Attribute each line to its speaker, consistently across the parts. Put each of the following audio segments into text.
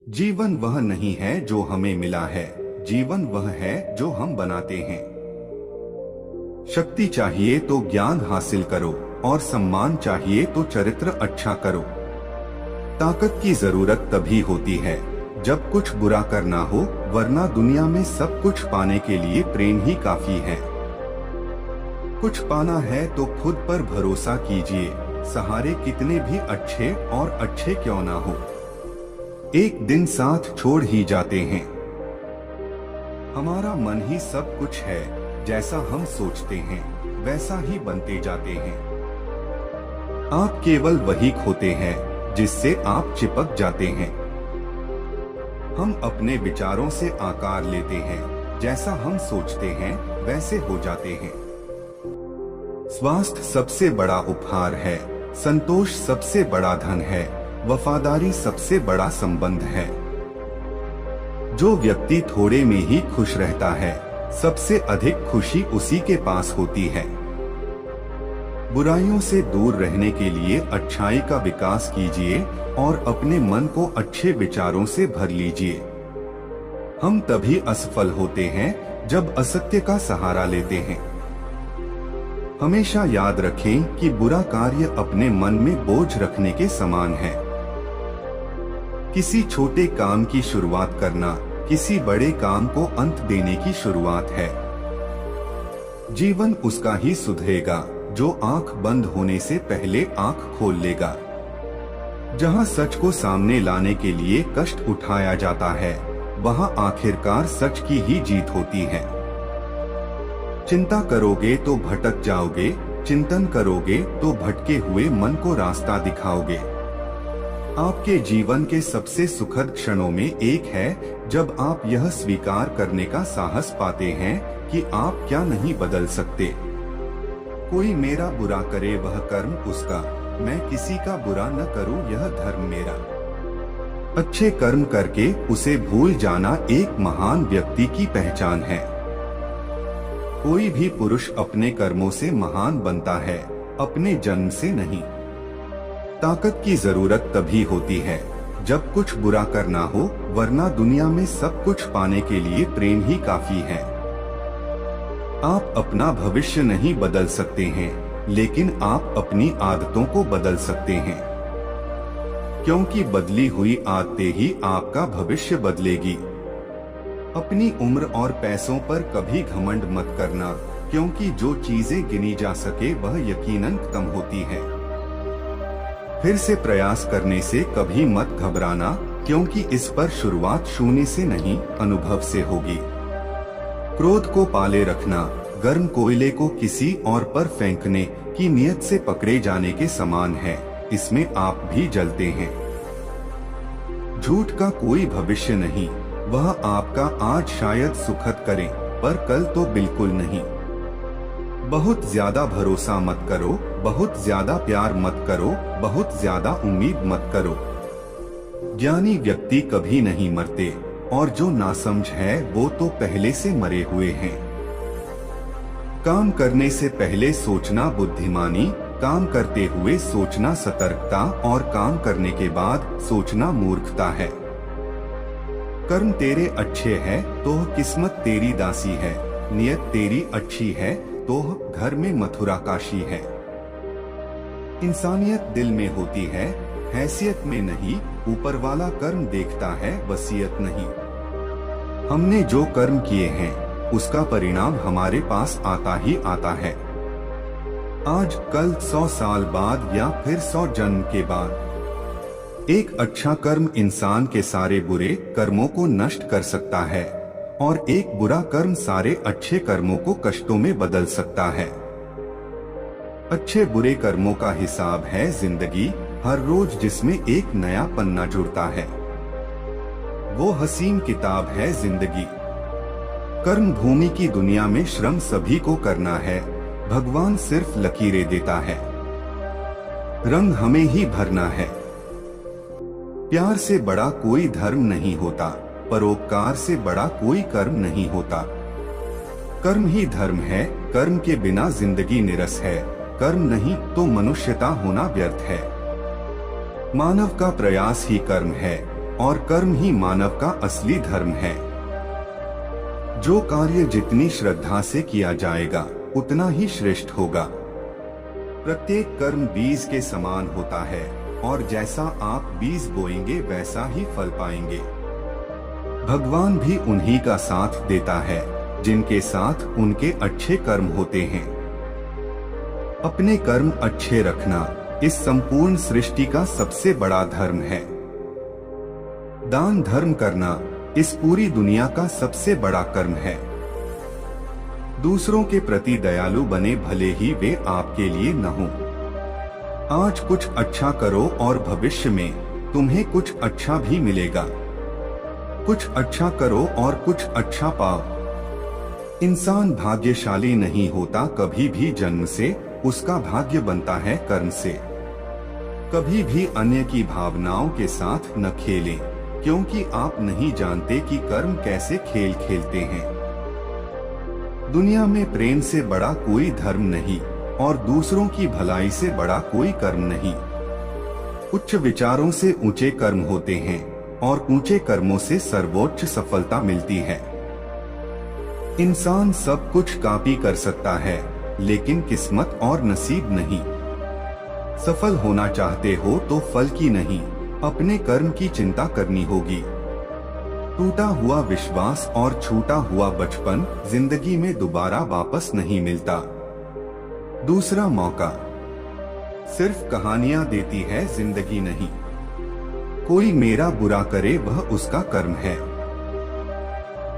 Speaker 1: जीवन वह नहीं है जो हमें मिला है, जीवन वह है जो हम बनाते हैं। शक्ति चाहिए तो ज्ञान हासिल करो और सम्मान चाहिए तो चरित्र अच्छा करो। ताकत की जरूरत तभी होती है जब कुछ बुरा करना हो, वरना दुनिया में सब कुछ पाने के लिए प्रेम ही काफी है। कुछ पाना है तो खुद पर भरोसा कीजिए, सहारे कितने भी अच्छे और अच्छे क्यों ना हो, एक दिन साथ छोड़ ही जाते हैं। हमारा मन ही सब कुछ है, जैसा हम सोचते हैं वैसा ही बनते जाते हैं। आप केवल वही खोते हैं जिससे आप चिपक जाते हैं। हम अपने विचारों से आकार लेते हैं, जैसा हम सोचते हैं वैसे हो जाते हैं। स्वास्थ्य सबसे बड़ा उपहार है, संतोष सबसे बड़ा धन है, वफादारी सबसे बड़ा संबंध है। जो व्यक्ति थोड़े में ही खुश रहता है, सबसे अधिक खुशी उसी के पास होती है। बुराइयों से दूर रहने के लिए अच्छाई का विकास कीजिए और अपने मन को अच्छे विचारों से भर लीजिए। हम तभी असफल होते हैं जब असत्य का सहारा लेते हैं। हमेशा याद रखें कि बुरा कार्य अपने मन में बोझ रखने के समान है। किसी छोटे काम की शुरुआत करना किसी बड़े काम को अंत देने की शुरुआत है। जीवन उसका ही सुधरेगा जो आंख बंद होने से पहले आंख खोल लेगा। जहां सच को सामने लाने के लिए कष्ट उठाया जाता है, वहां आखिरकार सच की ही जीत होती है। चिंता करोगे तो भटक जाओगे, चिंतन करोगे तो भटके हुए मन को रास्ता दिखाओगे। आपके जीवन के सबसे सुखद क्षणों में एक है जब आप यह स्वीकार करने का साहस पाते हैं कि आप क्या नहीं बदल सकते। कोई मेरा बुरा करे वह कर्म उसका, मैं किसी का बुरा न करूं यह धर्म मेरा। अच्छे कर्म करके उसे भूल जाना एक महान व्यक्ति की पहचान है। कोई भी पुरुष अपने कर्मों से महान बनता है, अपने जन्म से नहीं। ताकत की जरूरत तभी होती है जब कुछ बुरा करना हो, वरना दुनिया में सब कुछ पाने के लिए प्रेम ही काफी है। आप अपना भविष्य नहीं बदल सकते हैं, लेकिन आप अपनी आदतों को बदल सकते हैं, क्योंकि बदली हुई आदतें ही आपका भविष्य बदलेगी। अपनी उम्र और पैसों पर कभी घमंड मत करना, क्योंकि जो चीजें गिनी जा सके वह यकीनन कम होती है। फिर से प्रयास करने से कभी मत घबराना, क्योंकि इस पर शुरुआत शून्य से नहीं, अनुभव से होगी। क्रोध को पाले रखना गर्म कोयले को किसी और पर फेंकने की नियत से पकड़े जाने के समान है, इसमें आप भी जलते हैं। झूठ का कोई भविष्य नहीं, वह आपका आज शायद सुखद करे, पर कल तो बिल्कुल नहीं। बहुत ज्यादा भरोसा मत करो, बहुत ज्यादा प्यार मत करो, बहुत ज्यादा उम्मीद मत करो। ज्ञानी व्यक्ति कभी नहीं मरते, और जो नासमझ है वो तो पहले से मरे हुए हैं। काम करने से पहले सोचना बुद्धिमानी, काम करते हुए सोचना सतर्कता और काम करने के बाद सोचना मूर्खता है। कर्म तेरे अच्छे है तो किस्मत तेरी दासी है, नियत तेरी अच्छी है तो घर में मथुरा काशी है। इंसानियत दिल में होती है, हैसियत में नहीं, ऊपर वाला कर्म देखता है, वसीयत नहीं। हमने जो कर्म किए हैं उसका परिणाम हमारे पास आता ही आता है। आज कल 100 साल बाद या फिर 100 जन्म के बाद। एक अच्छा कर्म इंसान के सारे बुरे कर्मों को नष्ट कर सकता है और एक बुरा कर्म सारे अच्छे कर्मों को कष्टों में बदल सकता है। अच्छे बुरे कर्मों का हिसाब है जिंदगी, हर रोज जिसमें एक नया पन्ना जुड़ता है। वो हसीन किताब है जिंदगी। कर्म भूमि की दुनिया में श्रम सभी को करना है, भगवान सिर्फ लकीरें देता है, रंग हमें ही भरना है। प्यार से बड़ा कोई धर्म नहीं होता, परोपकार से बड़ा कोई कर्म नहीं होता। कर्म ही धर्म है, कर्म के बिना जिंदगी निरस है, कर्म नहीं तो मनुष्यता होना व्यर्थ है। मानव का प्रयास ही कर्म है, और कर्म ही मानव का असली धर्म है। जो कार्य जितनी श्रद्धा से किया जाएगा उतना ही श्रेष्ठ होगा। प्रत्येक कर्म बीज के समान होता है और जैसा आप बीज बोएंगे वैसा ही फल पाएंगे। भगवान भी उन्हीं का साथ देता है जिनके साथ उनके अच्छे कर्म होते हैं। अपने कर्म अच्छे रखना इस संपूर्ण सृष्टि का सबसे बड़ा धर्म है। दान धर्म करना इस पूरी दुनिया का सबसे बड़ा कर्म है। दूसरों के प्रति दयालु बने भले ही वे आपके लिए न हो। आज कुछ अच्छा करो और भविष्य में तुम्हें कुछ अच्छा भी मिलेगा। कुछ अच्छा करो और कुछ अच्छा पाओ। इंसान भाग्यशाली नहीं होता कभी भी जन्म से, उसका भाग्य बनता है कर्म से। कभी भी अन्य की भावनाओं के साथ न खेलें, क्योंकि आप नहीं जानते कि कर्म कैसे खेल खेलते हैं। दुनिया में प्रेम से बड़ा कोई धर्म नहीं और दूसरों की भलाई से बड़ा कोई कर्म नहीं। उच्च विचारों से ऊंचे कर्म होते हैं और ऊंचे कर्मों से सर्वोच्च सफलता मिलती है। इंसान सब कुछ कॉपी कर सकता है, लेकिन किस्मत और नसीब नहीं। सफल होना चाहते हो तो फल की नहीं, अपने कर्म की चिंता करनी होगी। टूटा हुआ विश्वास और छूटा हुआ बचपन जिंदगी में दोबारा वापस नहीं मिलता। दूसरा मौका सिर्फ कहानियां देती है, जिंदगी नहीं। कोई मेरा बुरा करे वह उसका कर्म है।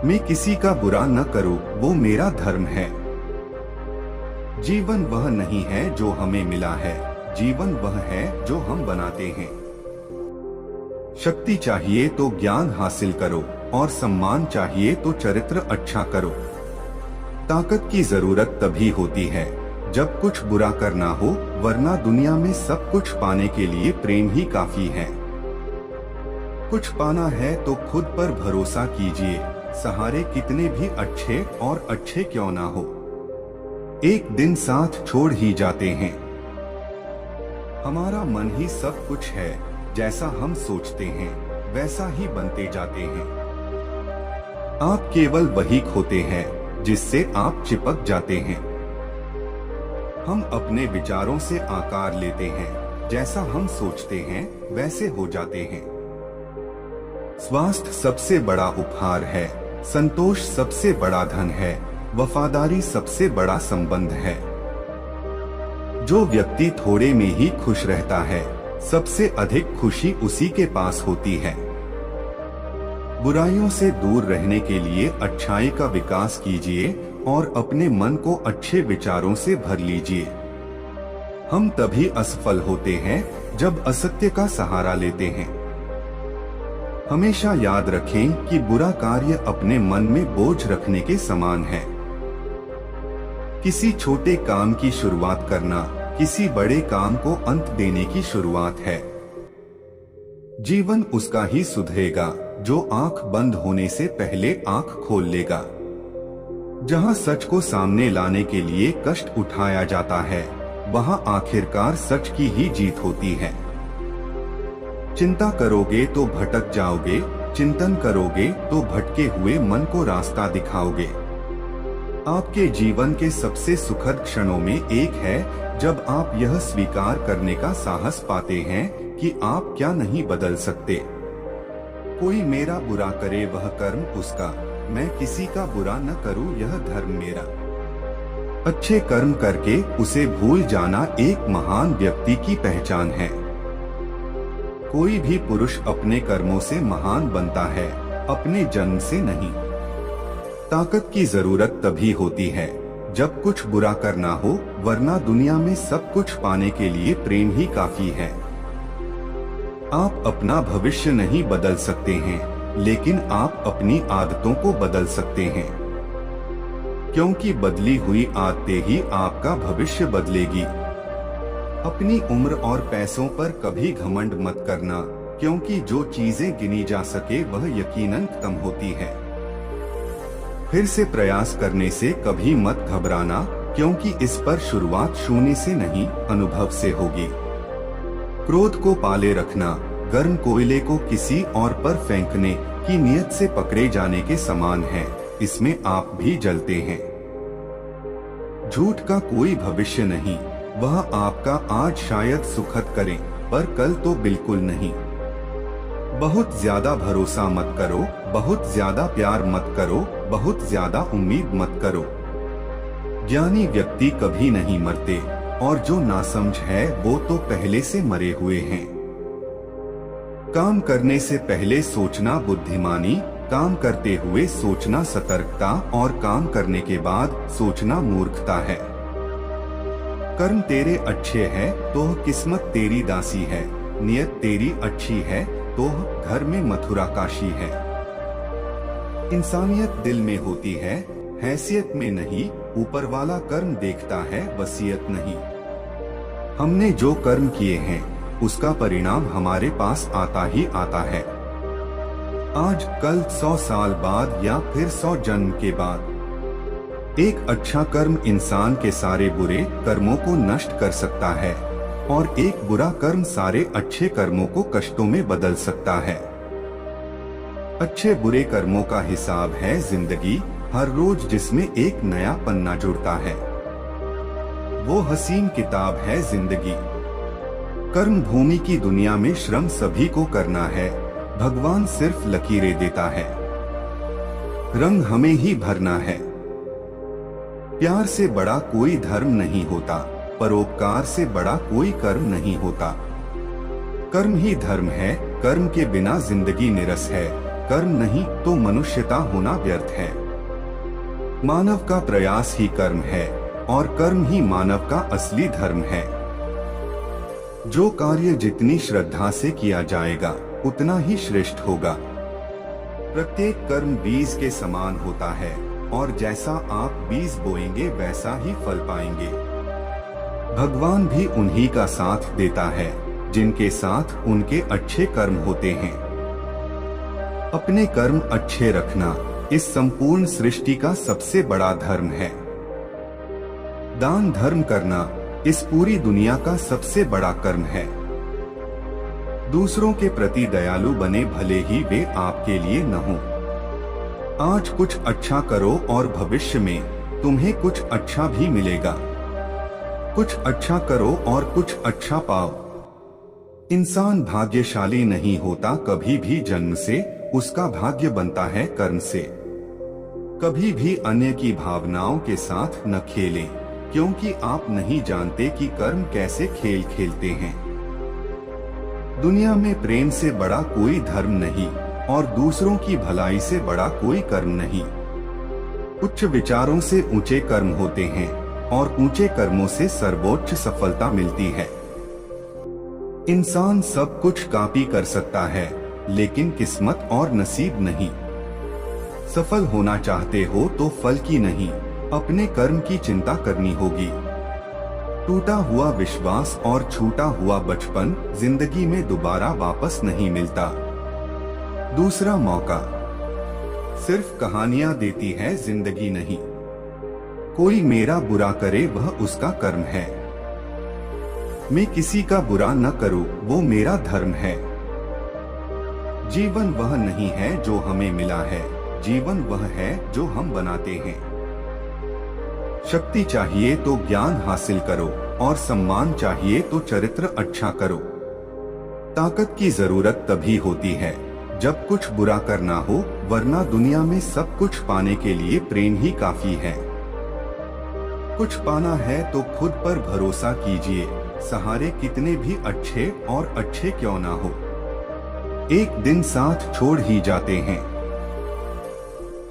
Speaker 1: मैं किसी का बुरा न करूं वो मेरा धर्म है। जीवन वह नहीं है जो हमें मिला है, जीवन वह है जो हम बनाते हैं। शक्ति चाहिए तो ज्ञान हासिल करो और सम्मान चाहिए तो चरित्र अच्छा करो। ताकत की जरूरत तभी होती है जब कुछ बुरा करना हो, वरना दुनिया में सब कुछ पाने के लिए प्रेम ही काफी है। कुछ पाना है तो खुद पर भरोसा कीजिए, सहारे कितने भी अच्छे और अच्छे क्यों ना हो, एक दिन साथ छोड़ ही जाते हैं। हमारा मन ही सब कुछ है, जैसा हम सोचते हैं वैसा ही बनते जाते हैं। आप केवल वही खोते हैं जिससे आप चिपक जाते हैं। हम अपने विचारों से आकार लेते हैं, जैसा हम सोचते हैं वैसे हो जाते हैं। स्वास्थ्य सबसे बड़ा उपहार है, संतोष सबसे बड़ा धन है, वफादारी सबसे बड़ा संबंध है। जो व्यक्ति थोड़े में ही खुश रहता है, सबसे अधिक खुशी उसी के पास होती है। बुराइयों से दूर रहने के लिए अच्छाई का विकास कीजिए और अपने मन को अच्छे विचारों से भर लीजिए। हम तभी असफल होते हैं जब असत्य का सहारा लेते हैं। हमेशा याद रखें कि बुरा कार्य अपने मन में बोझ रखने के समान है। किसी छोटे काम की शुरुआत करना किसी बड़े काम को अंत देने की शुरुआत है। जीवन उसका ही सुधरेगा जो आंख बंद होने से पहले आंख खोल लेगा। जहां सच को सामने लाने के लिए कष्ट उठाया जाता है, वहां आखिरकार सच की ही जीत होती है। चिंता करोगे तो भटक जाओगे, चिंतन करोगे तो भटके हुए मन को रास्ता दिखाओगे। आपके जीवन के सबसे सुखद क्षणों में एक है जब आप यह स्वीकार करने का साहस पाते हैं कि आप क्या नहीं बदल सकते। कोई मेरा बुरा करे वह कर्म उसका, मैं किसी का बुरा न करूं यह धर्म मेरा। अच्छे कर्म करके उसे भूल जाना एक महान व्यक्ति की पहचान है। कोई भी पुरुष अपने कर्मों से महान बनता है, अपने जन्म से नहीं। ताकत की जरूरत तभी होती है जब कुछ बुरा करना हो, वरना दुनिया में सब कुछ पाने के लिए प्रेम ही काफी है। आप अपना भविष्य नहीं बदल सकते हैं, लेकिन आप अपनी आदतों को बदल सकते हैं, क्योंकि बदली हुई आदतें ही आपका भविष्य बदलेगी। अपनी उम्र और पैसों पर कभी घमंड मत करना, क्योंकि जो चीजें गिनी जा सके वह यकीनन कम होती है। फिर से प्रयास करने से कभी मत घबराना, क्योंकि इस पर शुरुआत शून्य से नहीं, अनुभव से होगी। क्रोध को पाले रखना, गर्म कोयले को किसी और पर फेंकने की नियत से पकड़े जाने के समान है। इसमें आप भी जलते हैं। झूठ का कोई भविष्य नहीं। वह आपका आज शायद सुखद करे, पर कल तो बिल्कुल नहीं। बहुत ज्यादा भरोसा मत करो, बहुत ज्यादा प्यार मत करो, बहुत ज्यादा उम्मीद मत करो। ज्ञानी व्यक्ति कभी नहीं मरते, और जो नासमझ है वो तो पहले से मरे हुए हैं। काम करने से पहले सोचना बुद्धिमानी, काम करते हुए सोचना सतर्कता, और काम करने के बाद सोचना मूर्खता है। कर्म तेरे अच्छे है तो किस्मत तेरी दासी है, नियत तेरी अच्छी है तो घर में मथुरा काशी है। इंसानियत दिल में होती है, हैसियत में नहीं। ऊपर वाला कर्म देखता है, वसीयत नहीं। हमने जो कर्म किए हैं उसका परिणाम हमारे पास आता ही आता है। आज, कल, 100 साल बाद या फिर 100 जन्म के बाद। एक अच्छा कर्म इंसान के सारे बुरे कर्मों को नष्ट कर सकता है, और एक बुरा कर्म सारे अच्छे कर्मों को कष्टों में बदल सकता है। अच्छे बुरे कर्मों का हिसाब है जिंदगी, हर रोज जिसमें एक नया पन्ना जुड़ता है। वो हसीन किताब है जिंदगी। कर्म भूमि की दुनिया में श्रम सभी को करना है, भगवान सिर्फ लकीरें देता है। रंग हमें ही भरना है। प्यार से बड़ा कोई धर्म नहीं होता, परोपकार से बड़ा कोई कर्म नहीं होता। कर्म ही धर्म है, कर्म के बिना जिंदगी निरस है, कर्म नहीं तो मनुष्यता होना व्यर्थ है। मानव का प्रयास ही कर्म है, और कर्म ही मानव का असली धर्म है। जो कार्य जितनी श्रद्धा से किया जाएगा उतना ही श्रेष्ठ होगा। प्रत्येक कर्म बीज के समान होता है, और जैसा आप बीज बोएंगे वैसा ही फल पाएंगे। भगवान भी उन्हीं का साथ देता है जिनके साथ उनके अच्छे कर्म होते हैं। अपने कर्म अच्छे रखना इस संपूर्ण सृष्टि का सबसे बड़ा धर्म है। दान धर्म करना इस पूरी दुनिया का सबसे बड़ा कर्म है। दूसरों के प्रति दयालु बने, भले ही वे आपके लिए न हो। आज कुछ अच्छा करो और भविष्य में तुम्हें कुछ अच्छा भी मिलेगा। कुछ अच्छा करो और कुछ अच्छा पाओ। इंसान भाग्यशाली नहीं होता कभी भी जन्म से, उसका भाग्य बनता है कर्म से। कभी भी अन्य की भावनाओं के साथ न खेलें, क्योंकि आप नहीं जानते कि कर्म कैसे खेल खेलते हैं। दुनिया में प्रेम से बड़ा कोई धर्म नहीं, और दूसरों की भलाई से बड़ा कोई कर्म नहीं। उच्च विचारों से ऊंचे कर्म होते हैं, और ऊंचे कर्मों से सर्वोच्च सफलता मिलती है। इंसान सब कुछ कॉपी कर सकता है, लेकिन किस्मत और नसीब नहीं। सफल होना चाहते हो तो फल की नहीं, अपने कर्म की चिंता करनी होगी। टूटा हुआ विश्वास और छूटा हुआ बचपन जिंदगी में दोबारा वापस नहीं मिलता। दूसरा मौका सिर्फ कहानियां देती है, जिंदगी नहीं। कोई मेरा बुरा करे वह उसका कर्म है। मैं किसी का बुरा न करूं, वो मेरा धर्म है। जीवन वह नहीं है जो हमें मिला है, जीवन वह है जो हम बनाते हैं। शक्ति चाहिए तो ज्ञान हासिल करो, और सम्मान चाहिए तो चरित्र अच्छा करो। ताकत की जरूरत तभी होती है जब कुछ बुरा करना हो, वरना दुनिया में सब कुछ पाने के लिए प्रेम ही काफी है। कुछ पाना है तो खुद पर भरोसा कीजिए, सहारे कितने भी अच्छे और अच्छे क्यों ना हो, एक दिन साथ छोड़ ही जाते हैं।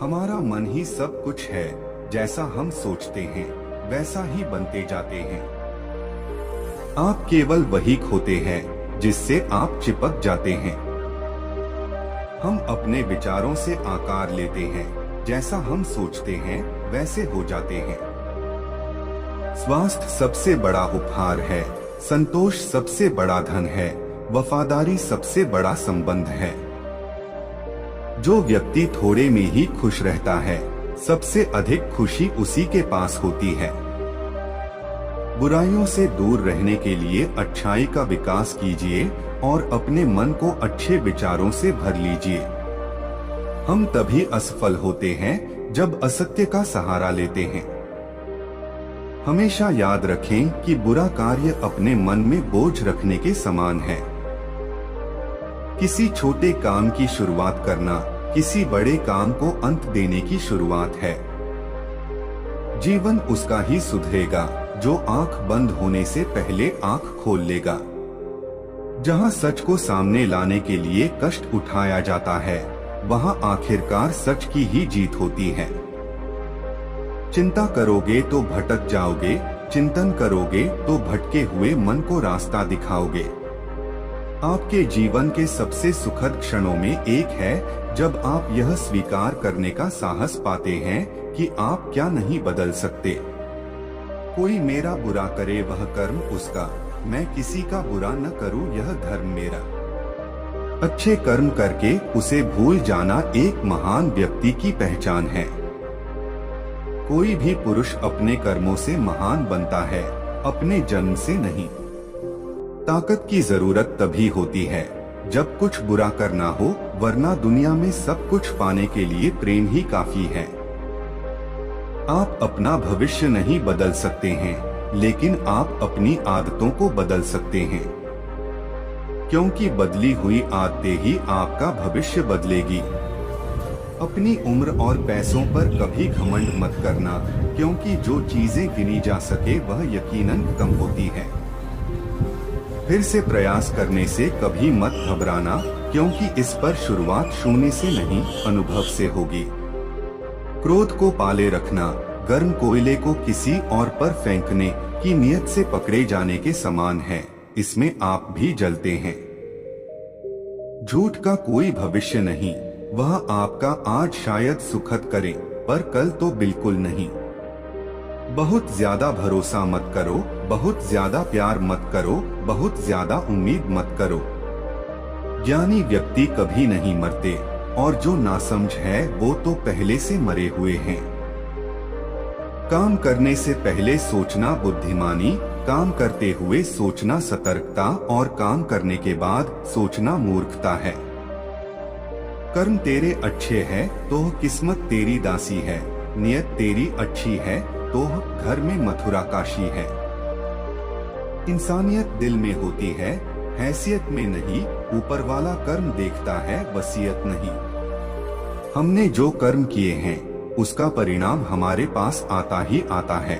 Speaker 1: हमारा मन ही सब कुछ है, जैसा हम सोचते हैं वैसा ही बनते जाते हैं। आप केवल वही खोते हैं जिससे आप चिपक जाते हैं। हम अपने विचारों से आकार लेते हैं, जैसा हम सोचते हैं वैसे हो जाते हैं। स्वास्थ्य सबसे बड़ा उपहार है, संतोष सबसे बड़ा धन है, वफादारी सबसे बड़ा संबंध है। जो व्यक्ति थोड़े में ही खुश रहता है, सबसे अधिक खुशी उसी के पास होती है। बुराइयों से दूर रहने के लिए अच्छाई का विकास कीजिए और अपने मन को अच्छे विचारों से भर लीजिए। हम तभी असफल होते हैं जब असत्य का सहारा लेते हैं। हमेशा याद रखें कि बुरा कार्य अपने मन में बोझ रखने के समान है। किसी छोटे काम की शुरुआत करना किसी बड़े काम को अंत देने की शुरुआत है। जीवन उसका ही सुधरेगा जो आंख बंद होने से पहले आंख खोल लेगा। जहां सच को सामने लाने के लिए कष्ट उठाया जाता है, वहां आखिरकार सच की ही जीत होती है। चिंता करोगे तो भटक जाओगे, चिंतन करोगे तो भटके हुए मन को रास्ता दिखाओगे। आपके जीवन के सबसे सुखद क्षणों में एक है जब आप यह स्वीकार करने का साहस पाते हैं कि आप क्या नहीं बदल सकते। कोई मेरा बुरा करे वह कर्म उसका, मैं किसी का बुरा न करूं यह धर्म मेरा। अच्छे कर्म करके उसे भूल जाना एक महान व्यक्ति की पहचान है। कोई भी पुरुष अपने कर्मों से महान बनता है, अपने जन्म से नहीं। ताकत की जरूरत तभी होती है जब कुछ बुरा करना हो, वरना दुनिया में सब कुछ पाने के लिए प्रेम ही काफी है। आप अपना भविष्य नहीं बदल सकते हैं, लेकिन आप अपनी आदतों को बदल सकते हैं, क्योंकि बदली हुई आदतें ही आपका भविष्य बदलेगी। अपनी उम्र और पैसों पर कभी घमंड मत करना, क्योंकि जो चीजें गिनी जा सके वह यकीनन कम होती है। फिर से प्रयास करने से कभी मत घबराना, क्योंकि इस पर शुरुआत शून्य से नहीं, अनुभव से होगी। क्रोध को पाले रखना गर्म कोयले को किसी और पर फेंकने की नियत से पकड़े जाने के समान है, इसमें आप भी जलते हैं। झूठ का कोई भविष्य नहीं, वह आपका आज शायद सुखद करे, पर कल तो बिल्कुल नहीं। बहुत ज्यादा भरोसा मत करो, बहुत ज्यादा प्यार मत करो, बहुत ज्यादा उम्मीद मत करो। ज्ञानी व्यक्ति कभी नहीं मरते, और जो नासमझ है वो तो पहले से मरे हुए हैं। काम करने से पहले सोचना बुद्धिमानी, काम करते हुए सोचना सतर्कता, और काम करने के बाद सोचना मूर्खता है। कर्म तेरे अच्छे है तो किस्मत तेरी दासी है, नियत तेरी अच्छी है तो घर में मथुरा काशी है। इंसानियत दिल में होती है, हैसियत में नहीं। ऊपर वाला कर्म देखता है, वसीयत नहीं। हमने जो कर्म किए हैं उसका परिणाम हमारे पास आता ही आता है।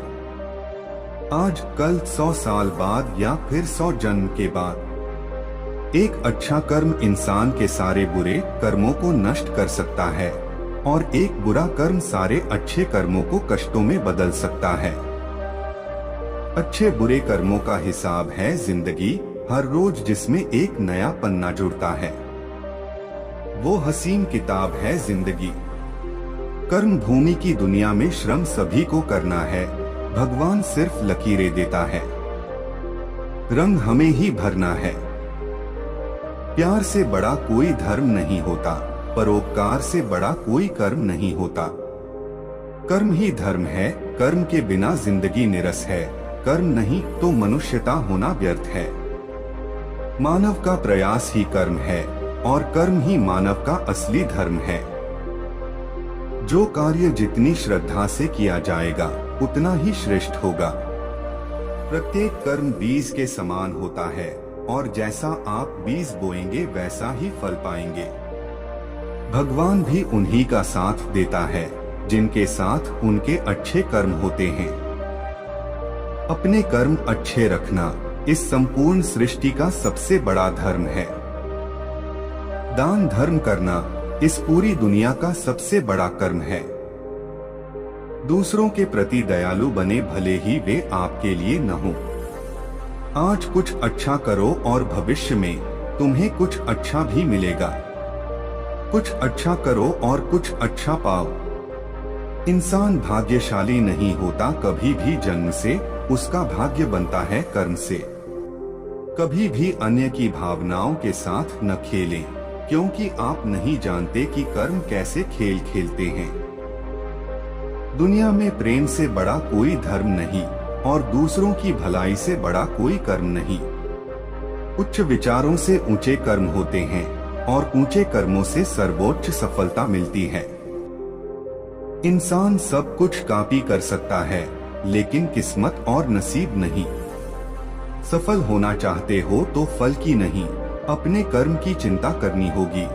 Speaker 1: आज, कल, 100 साल बाद या फिर 100 जन्म के बाद। एक अच्छा कर्म इंसान के सारे बुरे कर्मों को नष्ट कर सकता है, और एक बुरा कर्म सारे अच्छे कर्मों को कष्टों में बदल सकता है। अच्छे बुरे कर्मों का हिसाब है जिंदगी, हर रोज जिसमें एक नया पन्ना जुड़ता है। वो हसीन किताब है जिंदगी। कर्म भूमि की दुनिया में श्रम सभी को करना है, भगवान सिर्फ लकीरें देता है, रंग हमें ही भरना है। प्यार से बड़ा कोई धर्म नहीं होता, परोपकार से बड़ा कोई कर्म नहीं होता। कर्म ही धर्म है, कर्म के बिना जिंदगी निरस है, कर्म नहीं तो मनुष्यता होना व्यर्थ है। मानव का प्रयास ही कर्म है, और कर्म ही मानव का असली धर्म है। जो कार्य जितनी श्रद्धा से किया जाएगा उतना ही श्रेष्ठ होगा। प्रत्येक कर्म बीज के समान होता है, और जैसा आप बीज बोएंगे वैसा ही फल पाएंगे। भगवान भी उन्हीं का साथ देता है जिनके साथ उनके अच्छे कर्म होते हैं। अपने कर्म अच्छे रखना इस संपूर्ण सृष्टि का सबसे बड़ा धर्म है। दान धर्म करना इस पूरी दुनिया का सबसे बड़ा कर्म है। दूसरों के प्रति दयालु बने, भले ही वे आपके लिए न हो। आज कुछ अच्छा करो और भविष्य में तुम्हें कुछ अच्छा भी मिलेगा। कुछ अच्छा करो और कुछ अच्छा पाओ। इंसान भाग्यशाली नहीं होता कभी भी जन्म से, उसका भाग्य बनता है कर्म से। कभी भी अन्य की भावनाओं के साथ न खेलें, क्योंकि आप नहीं जानते कि कर्म कैसे खेल खेलते हैं। दुनिया में प्रेम से बड़ा कोई धर्म नहीं, और दूसरों की भलाई से बड़ा कोई कर्म नहीं। उच्च विचारों से ऊंचे कर्म होते हैं और ऊंचे कर्मों से सर्वोच्च सफलता मिलती है। इंसान सब कुछ कॉपी कर सकता है, लेकिन किस्मत और नसीब नहीं। सफल होना चाहते हो तो फल की नहीं, अपने कर्म की चिंता करनी होगी।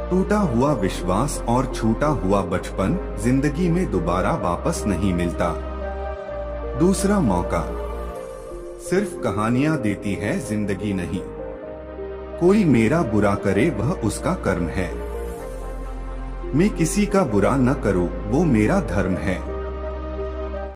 Speaker 1: टूटा हुआ विश्वास और छूटा हुआ बचपन जिंदगी में दोबारा वापस नहीं मिलता। दूसरा मौका सिर्फ कहानियां देती है, जिंदगी नहीं। कोई मेरा बुरा करे वह उसका कर्म है, मैं किसी का बुरा न करूं वो मेरा धर्म है।